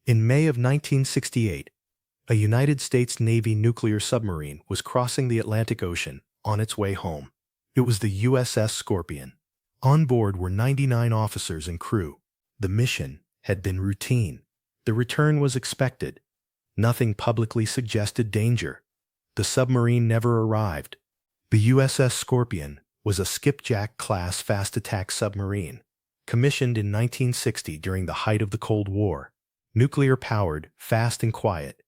In May of 1968, a United States Navy nuclear submarine was crossing the Atlantic Ocean on its way home. It was the USS Scorpion. On board were 99 officers and crew. The mission had been routine. The return was expected. Nothing publicly suggested danger. The submarine never arrived. The USS Scorpion was a skipjack-class fast-attack submarine, commissioned in 1960 during the height of the Cold War. Nuclear-powered, fast and quiet,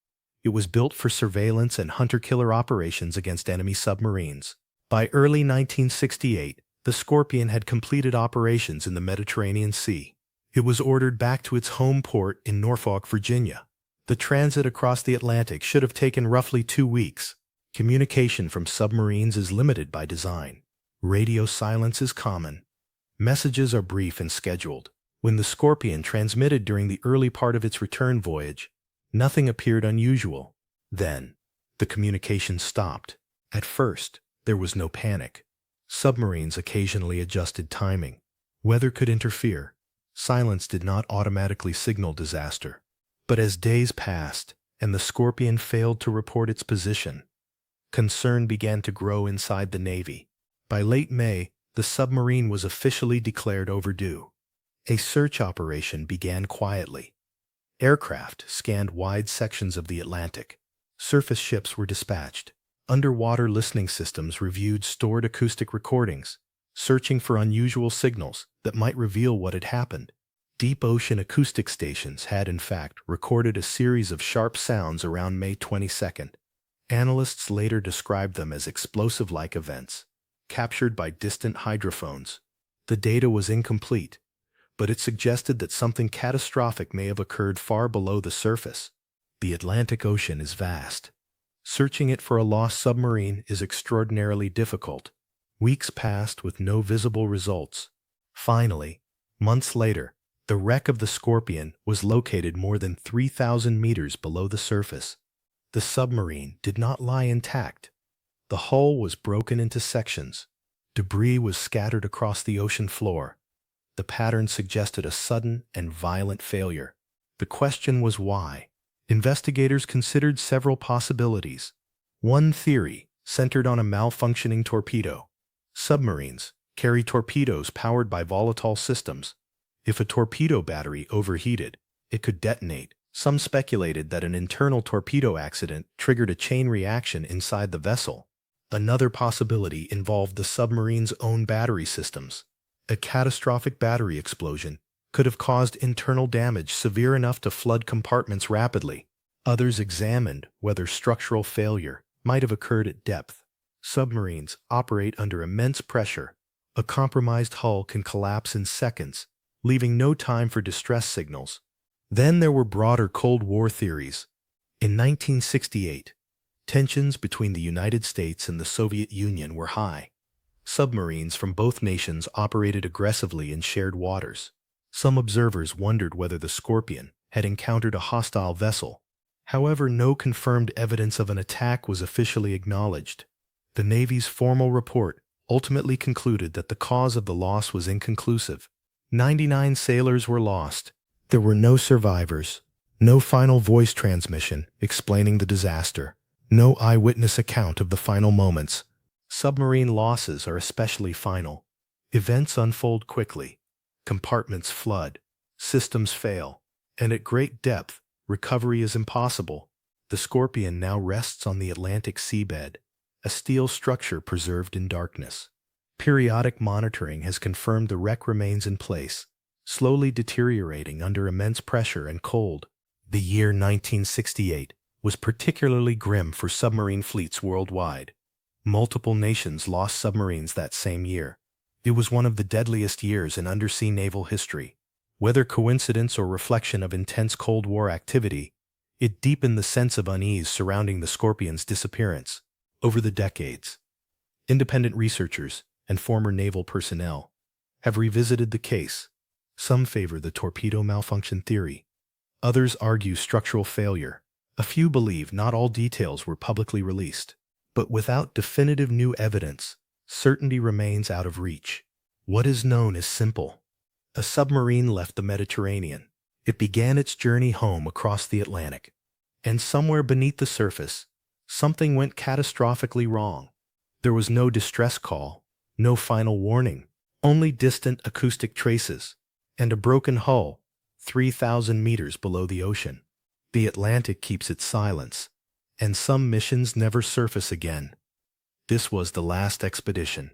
it was built for surveillance and hunter-killer operations against enemy submarines. By early 1968, the Scorpion had completed operations in the Mediterranean Sea. It was ordered back to its home port in Norfolk, Virginia. The transit across the Atlantic should have taken roughly 2 weeks. Communication from submarines is limited by design. Radio silence is common. Messages are brief and scheduled. When the Scorpion transmitted during the early part of its return voyage, nothing appeared unusual. Then, the communication stopped. At first, there was no panic. Submarines occasionally adjusted timing. Weather could interfere. Silence did not automatically signal disaster. But as days passed and the Scorpion failed to report its position, concern began to grow inside the Navy. By late May, the submarine was officially declared overdue. A search operation began quietly. Aircraft scanned wide sections of the Atlantic. Surface ships were dispatched. Underwater listening systems reviewed stored acoustic recordings, searching for unusual signals that might reveal what had happened. Deep ocean acoustic stations had, in fact, recorded a series of sharp sounds around May 22nd. Analysts later described them as explosive-like events, captured by distant hydrophones. The data was incomplete, but it suggested that something catastrophic may have occurred far below the surface. The Atlantic Ocean is vast. Searching it for a lost submarine is extraordinarily difficult. Weeks passed with no visible results. Finally, months later, the wreck of the Scorpion was located more than 3,000 meters below the surface. The submarine did not lie intact. The hull was broken into sections. Debris was scattered across the ocean floor. The pattern suggested a sudden and violent failure. The question was why. Investigators considered several possibilities. One theory centered on a malfunctioning torpedo. Submarines carry torpedoes powered by volatile systems. If a torpedo battery overheated, it could detonate. Some speculated that an internal torpedo accident triggered a chain reaction inside the vessel. Another possibility involved the submarine's own battery systems. A catastrophic battery explosion could have caused internal damage severe enough to flood compartments rapidly. Others examined whether structural failure might have occurred at depth. Submarines operate under immense pressure. A compromised hull can collapse in seconds, leaving no time for distress signals. Then there were broader Cold War theories. In 1968, tensions between the United States and the Soviet Union were high. Submarines from both nations operated aggressively in shared waters. Some observers wondered whether the Scorpion had encountered a hostile vessel. However, no confirmed evidence of an attack was officially acknowledged. The Navy's formal report ultimately concluded that the cause of the loss was inconclusive. 99 sailors were lost. There were no survivors, no final voice transmission explaining the disaster, no eyewitness account of the final moments. Submarine losses are especially final. Events unfold quickly. Compartments flood. Systems fail. And at great depth, recovery is impossible. The Scorpion now rests on the Atlantic seabed, a steel structure preserved in darkness. Periodic monitoring has confirmed the wreck remains in place, slowly deteriorating under immense pressure and cold. The year 1968 was particularly grim for submarine fleets worldwide. Multiple nations lost submarines that same year. It was one of the deadliest years in undersea naval history. Whether coincidence or reflection of intense Cold War activity, it deepened the sense of unease surrounding the Scorpion's disappearance. Over the decades, independent researchers and former naval personnel have revisited the case. Some favor the torpedo malfunction theory. Others argue structural failure. A few believe not all details were publicly released. But without definitive new evidence, certainty remains out of reach. What is known is simple. A submarine left the Mediterranean. It began its journey home across the Atlantic. And somewhere beneath the surface, something went catastrophically wrong. There was no distress call, no final warning, only distant acoustic traces, and a broken hull 3,000 meters below the ocean. The Atlantic keeps its silence, and some missions never surface again. This was the last expedition.